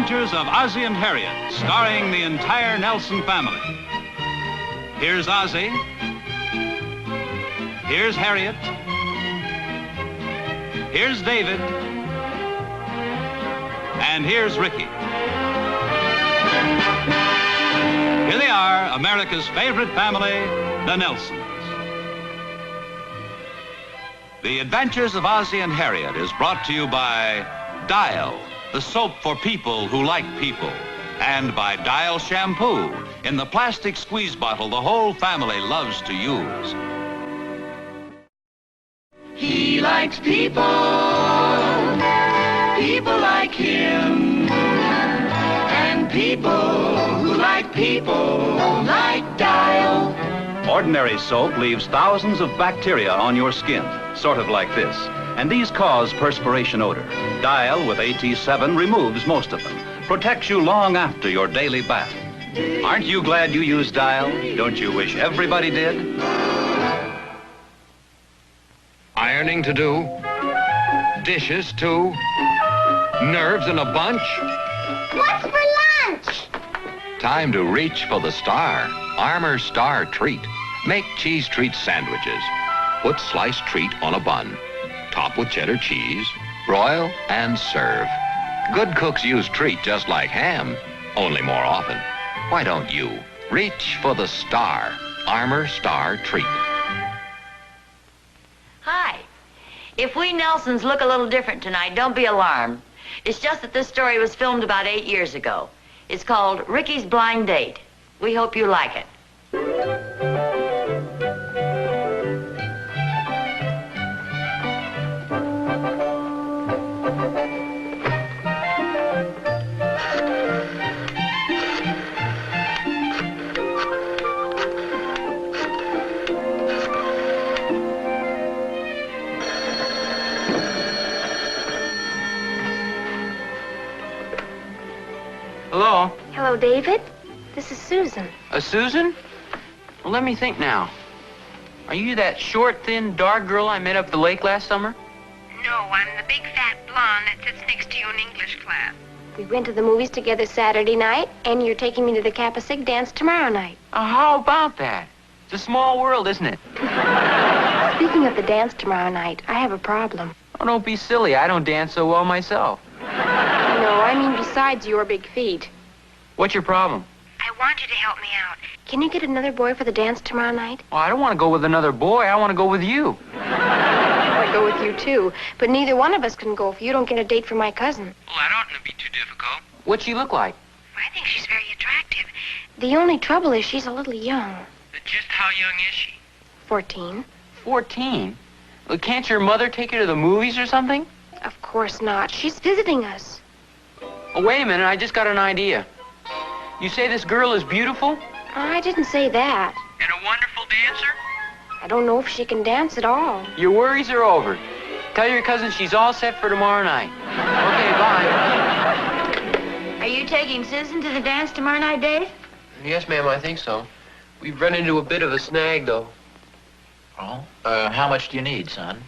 Adventures of Ozzie and Harriet, starring the entire Nelson family. Here's Ozzie. Here's Harriet. Here's David. And here's Ricky. Here they are, America's favorite family, the Nelsons. The Adventures of Ozzie and Harriet is brought to you by Dial, the soap for people who like people, and by Dial shampoo in the plastic squeeze bottle the whole family loves to use. He likes people, people like him, and people who like people like Dial. Ordinary soap leaves thousands of bacteria on your skin, sort of like this. And these cause perspiration odor. Dial with AT7 removes most of them, protects you long after your daily bath. Aren't you glad you use Dial? Don't you wish everybody did? Ironing to do, dishes too, nerves in a bunch. What's for lunch? Time to reach for the Star, Armour Star Treat. Make cheese treat sandwiches. Put sliced treat on a bun. Top with cheddar cheese, broil, and serve. Good cooks use treat just like ham, only more often. Why don't you reach for the Star, Armour Star Treat? Hi. If we Nelsons look a little different tonight, don't be alarmed. It's just that this story was filmed about 8 years ago. It's called Ricky's Blind Date. We hope you like it. Hello? Hello, David. This is Susan. Susan? Well, let me think now. Are you that short, thin, dark girl I met up the lake last summer? No, I'm the big fat blonde that sits next to you in English class. We went to the movies together Saturday night, and you're taking me to the Kappa Sig dance tomorrow night. How about that? It's a small world, isn't it? Speaking of the dance tomorrow night, I have a problem. Oh, don't be silly. I don't dance so well myself. No, I mean besides your big feet. What's your problem? I want you to help me out. Can you get another boy for the dance tomorrow night? Well, I don't want to go with another boy. I want to go with you. I'd go with you, too. But neither one of us can go if you don't get a date for my cousin. Well, that oughtn't to be too difficult. What's she look like? I think she's very attractive. The only trouble is she's a little young. Just how young is she? 14. 14? Well, can't your mother take her to the movies or something? Of course not. She's visiting us. Oh, wait a minute. I just got an idea. You say this girl is beautiful? I didn't say that. And a wonderful dancer? I don't know if she can dance at all. Your worries are over. Tell your cousin she's all set for tomorrow night. Okay, bye. Are you taking Susan to the dance tomorrow night, Dave? Yes, ma'am, I think so. We've run into a bit of a snag, though. Oh? How much do you need, son?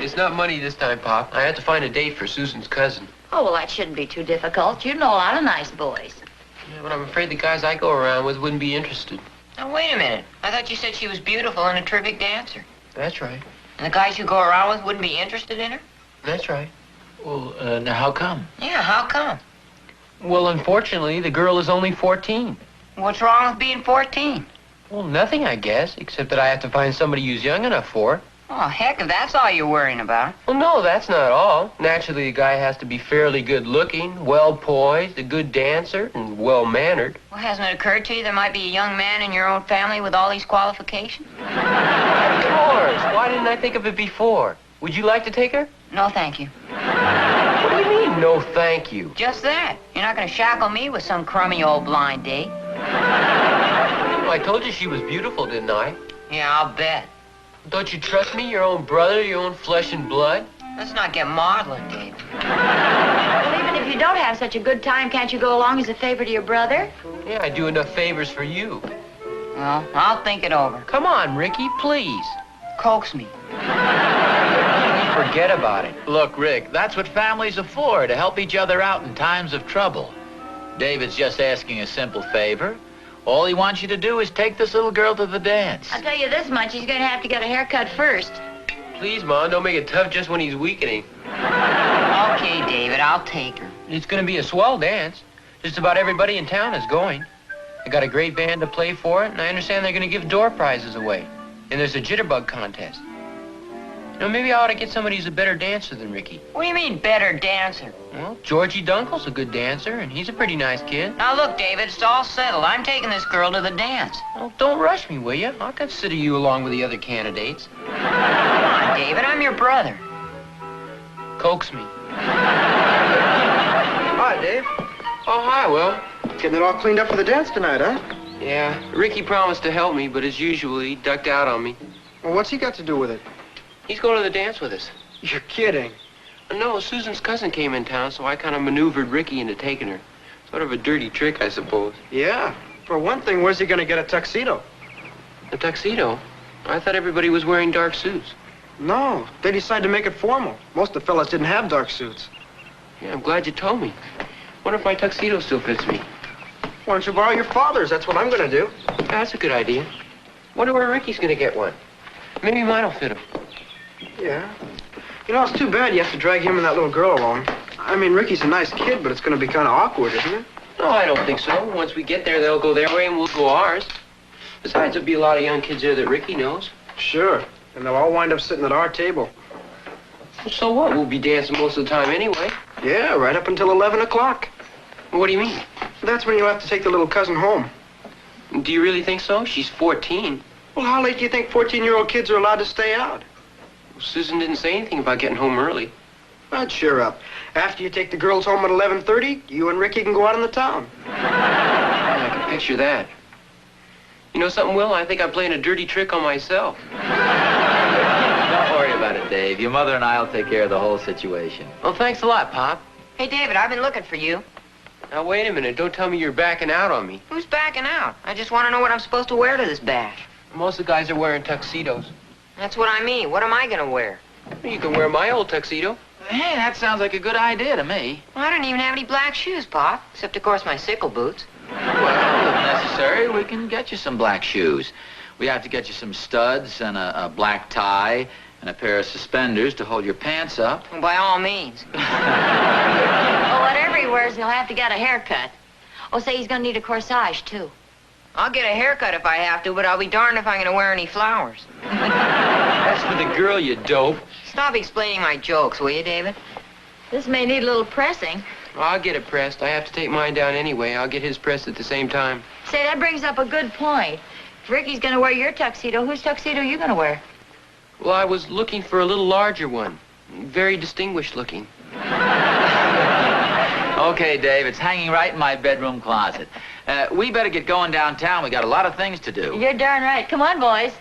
It's not money this time, Pop. I had to find a date for Susan's cousin. Oh, well, that shouldn't be too difficult. You know a lot of nice boys. Yeah, but I'm afraid the guys I go around with wouldn't be interested. Now, wait a minute. I thought you said she was beautiful and a terrific dancer. That's right. And the guys you go around with wouldn't be interested in her? That's right. Well, now how come? Yeah, how come? Well, unfortunately, the girl is only 14. What's wrong with being 14? Well, nothing, I guess, except that I have to find somebody who's young enough for her. Oh, heck, if that's all you're worrying about. Well, no, that's not all. Naturally, the guy has to be fairly good-looking, well-poised, a good dancer, and well-mannered. Well, hasn't it occurred to you there might be a young man in your own family with all these qualifications? Of course. Why didn't I think of it before? Would you like to take her? No, thank you. What do you mean, no thank you? Just that. You're not going to shackle me with some crummy old blind date. Well, I told you she was beautiful, didn't I? Yeah, I'll bet. Don't you trust me? Your own brother, your own flesh and blood? Let's not get maudlin, David. Well, even if you don't have such a good time, can't you go along as a favor to your brother? Yeah, I do enough favors for you. Well, I'll think it over. Come on, Ricky, please. Coax me. Forget about it. Look, Rick, that's what families are for, to help each other out in times of trouble. David's just asking a simple favor. All he wants you to do is take this little girl to the dance. I'll tell you this much, he's going to have to get a haircut first. Please, Mom, don't make it tough just when he's weakening. Okay, David, I'll take her. It's going to be a swell dance. Just about everybody in town is going. I got a great band to play for it, and I understand they're going to give door prizes away. And there's a jitterbug contest. You know, maybe I ought to get somebody who's a better dancer than Ricky. What do you mean, better dancer? Well, Georgie Dunkel's a good dancer, and he's a pretty nice kid. Now, look, David, it's all settled. I'm taking this girl to the dance. Well, don't rush me, will you? I'll consider you along with the other candidates. Come on, David, I'm your brother. Coax me. Hi, Dave. Oh, hi, Will. Getting it all cleaned up for the dance tonight, huh? Yeah, Ricky promised to help me, but as usual, he ducked out on me. Well, what's he got to do with it? He's going to the dance with us. You're kidding. No, Susan's cousin came in town, so I kind of maneuvered Ricky into taking her. Sort of a dirty trick, I suppose. Yeah. For one thing, where's he going to get a tuxedo? A tuxedo? I thought everybody was wearing dark suits. No, they decided to make it formal. Most of the fellas didn't have dark suits. Yeah, I'm glad you told me. Wonder if my tuxedo still fits me. Why don't you borrow your father's? That's what I'm going to do. Yeah, that's a good idea. Wonder where Ricky's going to get one. Maybe mine'll fit him. Yeah. You know, it's too bad you have to drag him and that little girl along. I mean, Ricky's a nice kid, but it's going to be kind of awkward, isn't it? No, I don't think so. Once we get there, they'll go their way and we'll go ours. Besides, there'll be a lot of young kids there that Ricky knows. Sure. And they'll all wind up sitting at our table. So what? We'll be dancing most of the time anyway. Yeah, right up until 11 o'clock. What do you mean? That's when you'll have to take the little cousin home. Do you really think so? She's 14. Well, how late do you think 14-year-old kids are allowed to stay out? Well, Susan didn't say anything about getting home early. I'd cheer up. After you take the girls home at 11:30, you and Ricky can go out in the town. Yeah, I can picture that. You know something, Will? I think I'm playing a dirty trick on myself. Don't worry about it, Dave. Your mother and I'll take care of the whole situation. Well, thanks a lot, Pop. Hey, David, I've been looking for you. Now, wait a minute. Don't tell me you're backing out on me. Who's backing out? I just want to know what I'm supposed to wear to this bash. Most of the guys are wearing tuxedos. That's what I mean. What am I going to wear? You can wear my old tuxedo. Hey, that sounds like a good idea to me. Well, I don't even have any black shoes, Pop. Except, of course, my sickle boots. Well, if necessary, we can get you some black shoes. We have to get you some studs and a black tie and a pair of suspenders to hold your pants up. Well, by all means. Well, whatever he wears, he'll have to get a haircut. Oh, say he's going to need a corsage, too. I'll get a haircut if I have to, but I'll be darned if I'm going to wear any flowers. That's for the girl, you dope. Stop explaining my jokes, will you, David? This may need a little pressing. I'll get it pressed. I have to take mine down anyway. I'll get his pressed at the same time. Say, that brings up a good point. If Ricky's going to wear your tuxedo, whose tuxedo are you going to wear? Well, I was looking for a little larger one. Very distinguished looking. Okay, Dave, it's hanging right in my bedroom closet. We better get going downtown. We got a lot of things to do. You're darn right. Come on, boys.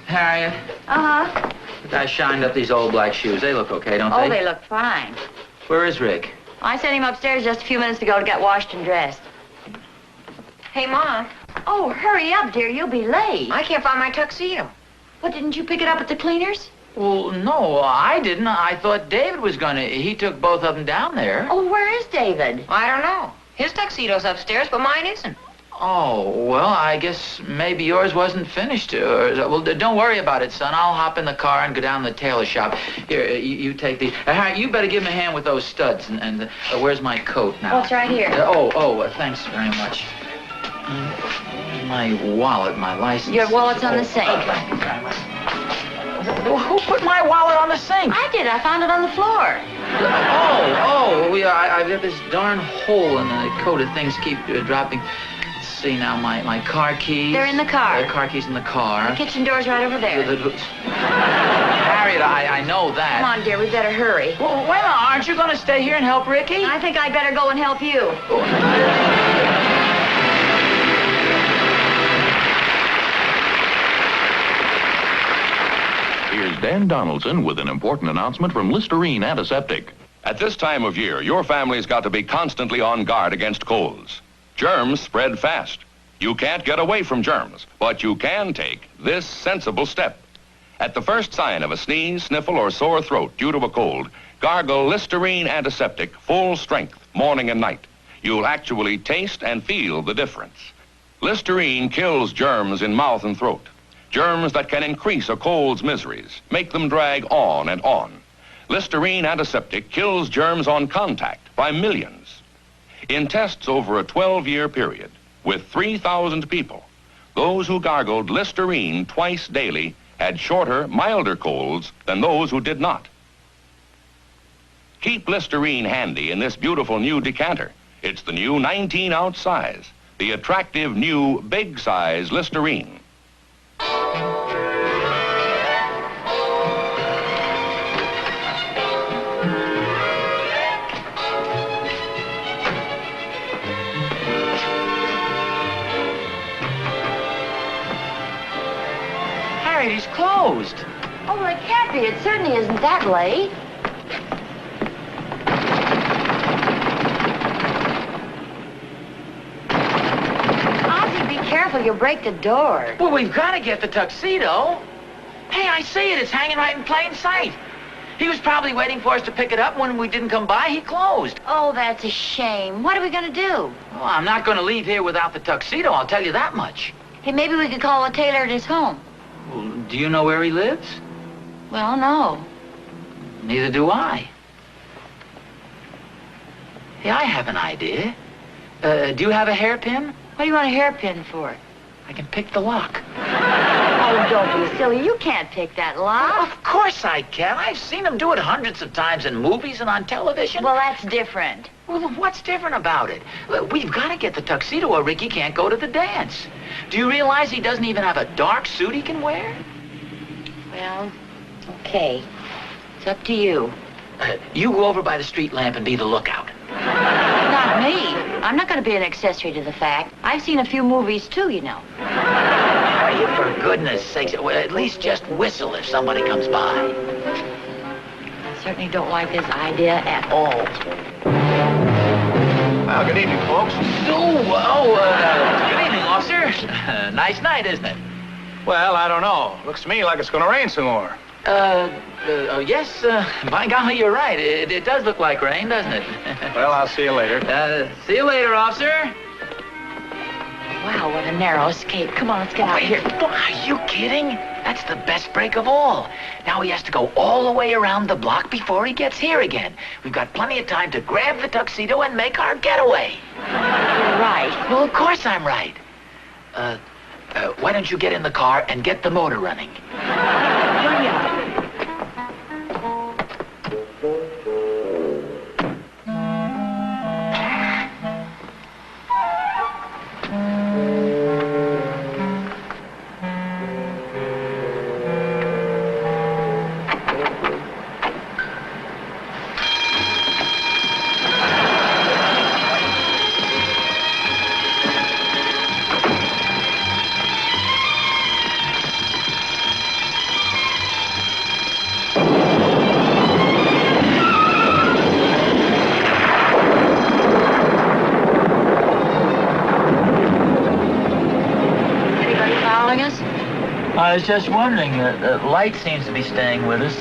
Harriet, Uh-huh. I shined up these old black shoes. They look okay, don't they? Oh, they look fine. Where is Rick? I sent him upstairs just a few minutes ago to get washed and dressed. Hey, Mom, Oh, hurry up, dear. You'll be late. I can't find my tuxedo. What, didn't you pick it up at the cleaners? Well, no, I didn't. I thought David was going to. He took both of them down there. Oh, where is David? I don't know. His tuxedo's upstairs, but mine isn't. Oh, well, I guess maybe yours wasn't finished. Well, don't worry about it, son. I'll hop in the car and go down to the tailor shop. Here, you take these. Harriet, you better give him a hand with those studs. And where's my coat now? Oh, it's right here. Thanks very much. My wallet, my license. Your wallet's on the sink. Well, who put my wallet on the sink? I did. I found it on the floor. I've got this darn hole in the coat of things keep dropping. Let's see now, my car keys. They're in the car. The car keys in the car. The kitchen door's right over there. Harriet, I know that. Come on, dear. We better hurry. Well, wait a minute. Aren't you going to stay here and help Ricky? I think I'd better go and help you. Here's Dan Donaldson with an important announcement from Listerine Antiseptic. At this time of year, your family's got to be constantly on guard against colds. Germs spread fast. You can't get away from germs, but you can take this sensible step. At the first sign of a sneeze, sniffle, or sore throat due to a cold, gargle Listerine Antiseptic full strength, morning and night. You'll actually taste and feel the difference. Listerine kills germs in mouth and throat. Germs that can increase a cold's miseries, make them drag on and on. Listerine Antiseptic kills germs on contact by millions. In tests over a 12-year period with 3,000 people, those who gargled Listerine twice daily had shorter, milder colds than those who did not. Keep Listerine handy in this beautiful new decanter. It's the new 19-ounce size, the attractive new big size Listerine. He's closed. Oh, well, it can't be. It certainly isn't that late. Ozzie, be careful. You'll break the door. Well, we've got to get the tuxedo. Hey, I see it. It's hanging right in plain sight. He was probably waiting for us to pick it up. When we didn't come by, he closed. Oh, that's a shame. What are we going to do? Well, I'm not going to leave here without the tuxedo, I'll tell you that much. Hey, maybe we could call a tailor at his home. Well, do you know where he lives? Well, no. Neither do I. Hey, I have an idea. Do you have a hairpin? What do you want a hairpin for? I can pick the lock. Oh, don't be silly. You can't pick that lock. Well, of course I can. I've seen him do it hundreds of times in movies and on television. Well, that's different. Well, what's different about it? We've got to get the tuxedo or Ricky can't go to the dance. Do you realize he doesn't even have a dark suit he can wear? Well, okay. It's up to you. You go over by the street lamp and be the lookout. Not me. I'm not going to be an accessory to the fact. I've seen a few movies, too, you know. Are you, for goodness sakes, well, at least just whistle if somebody comes by. I certainly don't like this idea at all. Well, good evening, folks. Good evening, officer. Nice night, isn't it? Well, I don't know. Looks to me like it's going to rain some more. Yes, by golly, you're right. It does look like rain, doesn't it? Well, I'll see you later. See you later, officer. Wow, what a narrow escape. Come on, let's get out of here. Are you kidding? That's the best break of all. Now he has to go all the way around the block before he gets here again. We've got plenty of time to grab the tuxedo and make our getaway. You're right. Well, of course I'm right. Why don't you get in the car and get the motor running? Hurry up. I was just wondering, the light seems to be staying with us.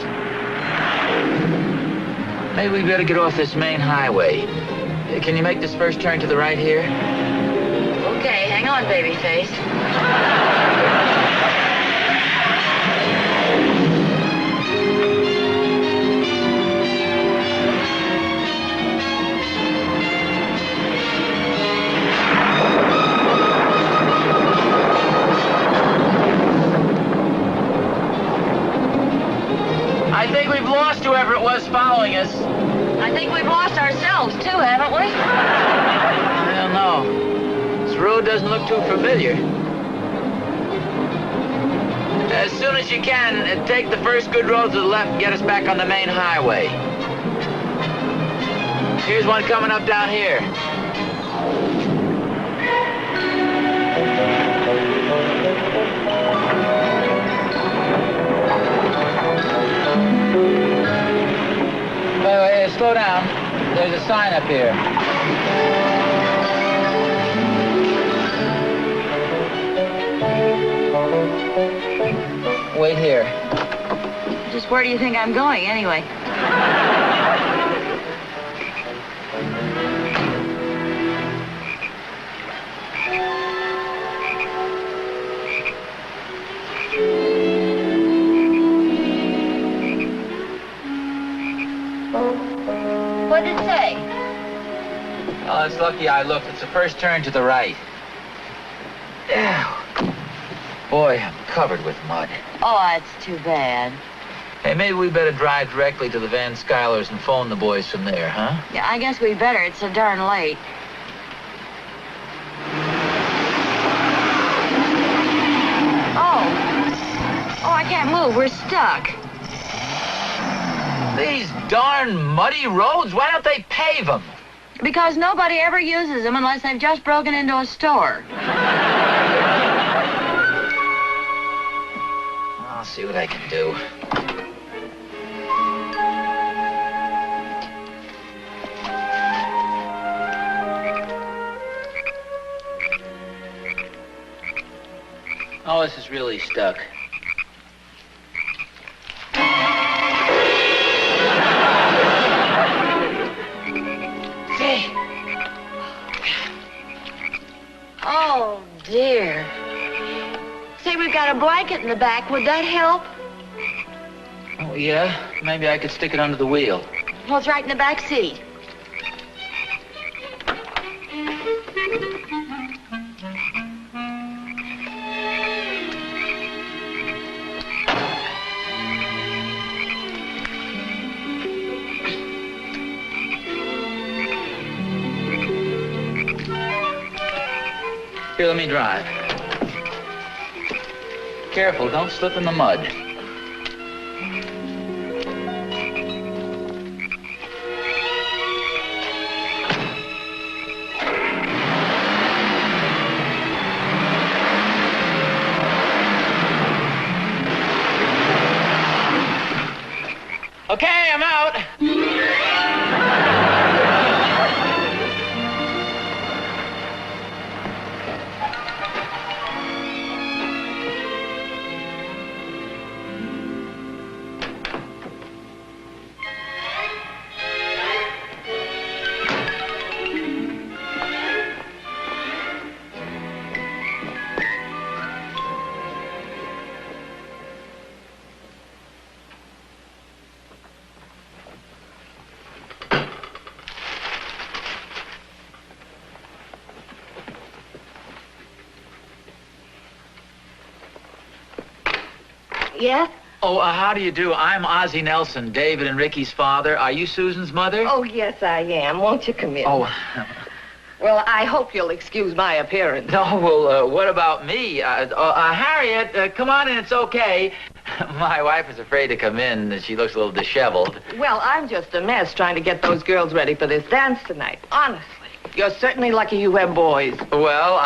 Maybe we better get off this main highway. Can you make this first turn to the right here? Okay, hang on, babyface. following us. I think we've lost ourselves, too, haven't we? I don't know. This road doesn't look too familiar. As soon as you can, take the first good road to the left and get us back on the main highway. Here's one coming up down here. Wait, slow down. There's a sign up here. Wait here. Just where do you think I'm going, anyway? What did it say? Oh, it's lucky I looked. It's the first turn to the right. Ew. Boy, I'm covered with mud. Oh, that's too bad. Hey, maybe we better drive directly to the Van Schuyler's and phone the boys from there, huh? Yeah, I guess we better. It's so darn late. Oh, I can't move. We're stuck. These darn muddy roads, why don't they pave them? Because nobody ever uses them unless they've just broken into a store. I'll see what I can do. Oh, this is really stuck. Hey. Oh, dear. Say, we've got a blanket in the back. Would that help? Oh, yeah? Maybe I could stick it under the wheel. Well, it's right in the back seat. Here, let me drive. Careful, don't slip in the mud. Okay, I'm out. Yes? Oh, how do you do? I'm Ozzie Nelson, David and Ricky's father. Are you Susan's mother? Oh, yes, I am. Won't you come in? Oh. Well, I hope you'll excuse my appearance. No, well, what about me? Harriet, come on in, it's okay. My wife is afraid to come in. She looks a little disheveled. Well, I'm just a mess trying to get those girls ready for this dance tonight. Honestly. You're certainly lucky you have boys. Well,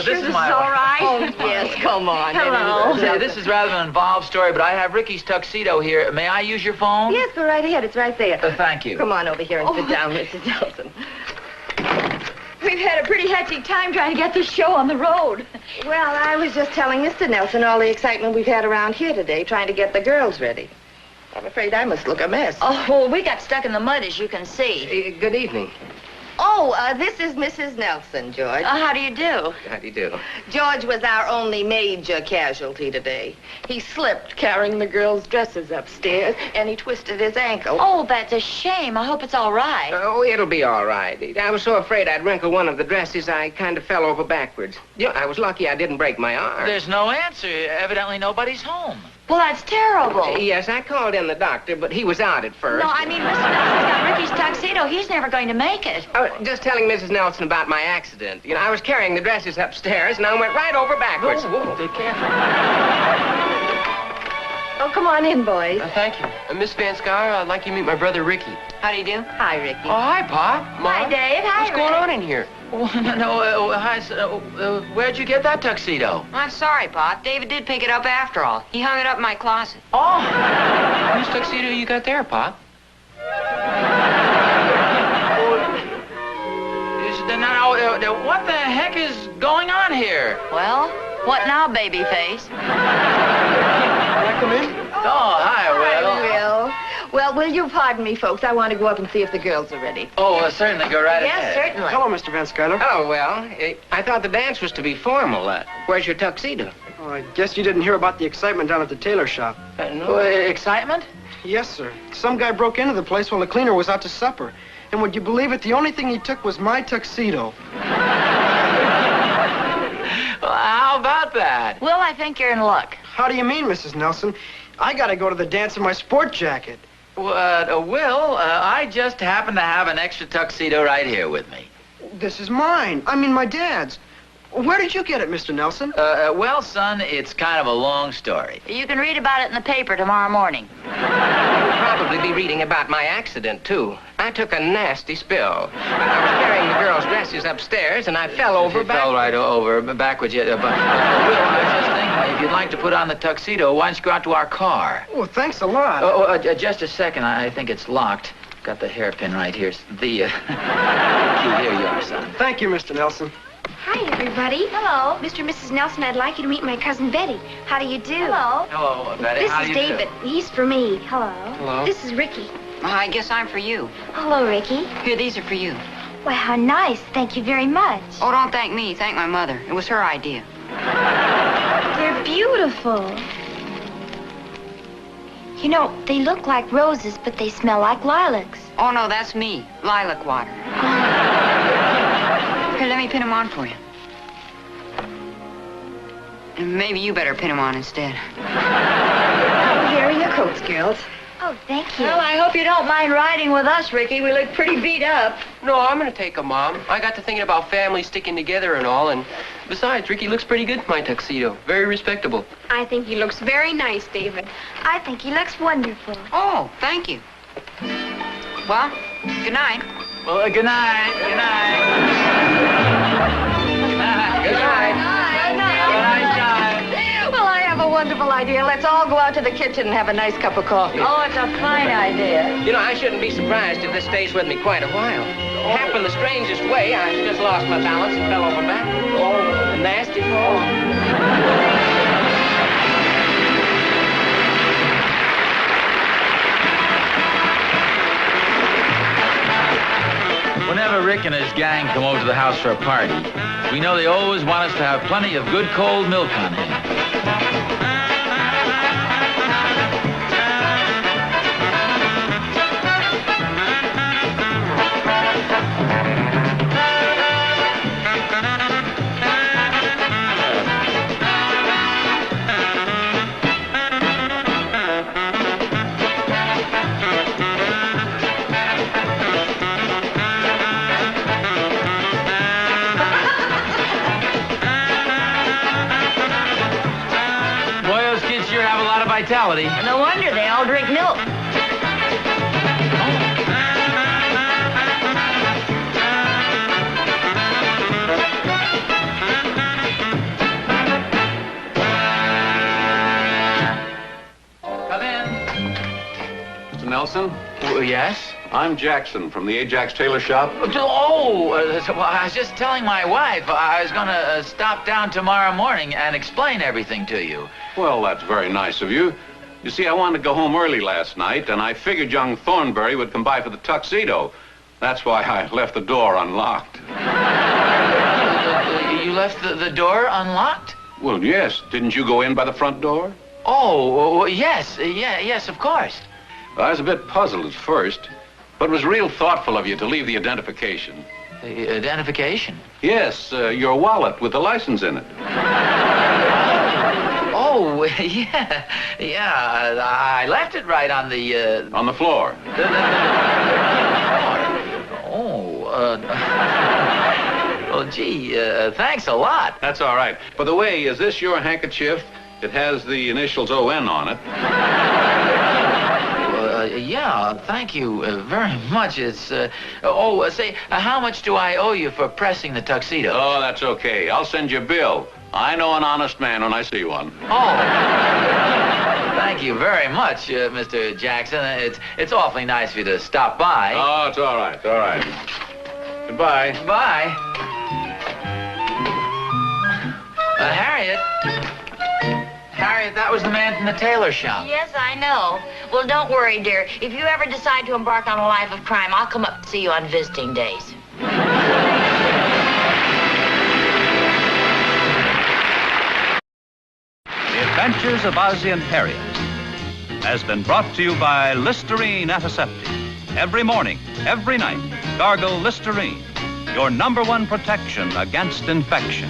this is my all right? Oh, yes, come on. Hello. Yeah, this is rather an involved story, but I have Ricky's tuxedo here. May I use your phone? Yes, go right ahead. It's right there. Thank you. Come on over here and sit down, Mrs. Nelson. We've had a pretty hectic time trying to get this show on the road. Well, I was just telling Mr. Nelson all the excitement we've had around here today trying to get the girls ready. I'm afraid I must look a mess. Oh, well, we got stuck in the mud, as you can see. Good evening. Oh, this is Mrs. Nelson, George. How do you do? How do you do? George was our only major casualty today. He slipped carrying the girls' dresses upstairs, and he twisted his ankle. Oh, that's a shame. I hope it's all right. Oh, it'll be all right. I was so afraid I'd wrinkle one of the dresses, I kind of fell over backwards. Yeah, I was lucky I didn't break my arm. There's no answer. Evidently nobody's home. Well, that's terrible. Yes, I called in the doctor, but he was out at first. No, I mean, Mr. Nelson's got Ricky's tuxedo. He's never going to make it. Oh, just telling Mrs. Nelson about my accident. You know, I was carrying the dresses upstairs, and I went right over backwards. Whoa, be careful. Oh, come on in, boys. Thank you. Miss Van Scar, I'd like you to meet my brother, Ricky. How do you do? Hi, Ricky. Oh, hi, Pop. Mom. Hi, Dave. Hi, What's going Rick. on in here? Hi, where'd you get that tuxedo? I'm sorry, Pop. David did pick it up after all. He hung it up in my closet. Oh! Whose tuxedo you got there, Pop? What the heck is going on here? Well, what now, baby face? Can I come in? Oh, hi, Will. Will. Well, will you pardon me, folks? I want to go up and see if the girls are ready. Oh, certainly. Go right Yes, ahead. certainly. Hello, Mr. Van Skyler. Oh, well, I thought the dance was to be formal. Where's your tuxedo? Oh, I guess you didn't hear about the excitement down at the tailor shop. No. Excitement? Yes, sir. Some guy broke into the place while the cleaner was out to supper. And would you believe it, the only thing he took was my tuxedo. Well, how about that? Will, I think you're in luck. How do you mean, Mrs. Nelson? I gotta go to the dance in my sport jacket. Will, I just happen to have an extra tuxedo right here with me. This is mine. I mean, my dad's. Where did you get it, Mr. Nelson? Well, son, it's kind of a long story. You can read about it in the paper tomorrow morning. You'll probably be reading about my accident, too. I took a nasty spill. I was carrying the girls' dresses upstairs, and I fell over backwards. Fell right over backwards. Will, I was just thinking, if you'd like to put on the tuxedo, why don't you go out to our car? Oh, thanks a lot. Just a second. I think it's locked. Got the hairpin right here. The key. Here you are, son. Thank you, Mr. Nelson. Hi, everybody. Hello. Mr. and Mrs. Nelson, I'd like you to meet my cousin Betty. How do you do? Hello. Hello, Betty. This How is do you do? David. He's for me. Hello. Hello. This is Ricky. I guess I'm for you. Hello, Ricky. Here, these are for you. Why, how nice. Thank you very much. Oh, don't thank me. Thank my mother. It was her idea. They're beautiful. You know, they look like roses, but they smell like lilacs. Oh, no, that's me. Lilac water. Here, let me pin them on for you. And maybe you better pin them on instead. Oh, here are your coats, girls. Oh, thank you. Well, I hope you don't mind riding with us, Ricky. We look pretty beat up. No, I'm going to take them, Mom. I got to thinking about families sticking together and all, and besides, Ricky looks pretty good in my tuxedo. Very respectable. I think he looks very nice, David. I think he looks wonderful. Oh, thank you. Well, good night. Well, good night. Good night. Good night. Good night. Well, I have a wonderful idea. Let's all go out to the kitchen and have a nice cup of coffee. Oh, it's a fine idea. You know, I shouldn't be surprised if this stays with me quite a while. Happened the strangest way. I just lost my balance and fell over backwards. Oh, a nasty fall. Whenever Rick and his gang come over to the house for a party, we know they always want us to have plenty of good cold milk on hand. Vitality. No wonder they all drink milk. Come in. Mr. Nelson? Yes? I'm Jackson from the Ajax Tailor Shop. Well, I was just telling my wife I was going to stop down tomorrow morning and explain everything to you. Well, that's very nice of you. You see, I wanted to go home early last night, and I figured young Thornberry would come by for the tuxedo. That's why I left the door unlocked. You left the door unlocked? Well, yes. Didn't you go in by the front door? Oh, yes. Yes, of course. I was a bit puzzled at first, but it was real thoughtful of you to leave the identification. The identification? Yes, your wallet with the license in it. Oh, yeah. I left it right on the... On the floor. Oh, gee, thanks a lot. That's all right. By the way, is this your handkerchief? It has the initials O.N. on it. Yeah, thank you very much. It's, say, how much do I owe you for pressing the tuxedo? Oh, that's okay. I'll send you a bill. I know an honest man when I see one. Oh. Thank you very much, Mr. Jackson. It's awfully nice of you to stop by. Oh, it's all right, all right. Goodbye. Bye. Harriet. Harriet, that was the man from the tailor shop. Yes, I know. Well, don't worry, dear. If you ever decide to embark on a life of crime, I'll come up to see you on visiting days. The Adventures of Ozzie and Harriet has been brought to you by Listerine Antiseptic. Every morning, every night, gargle Listerine, your #1 protection against infection.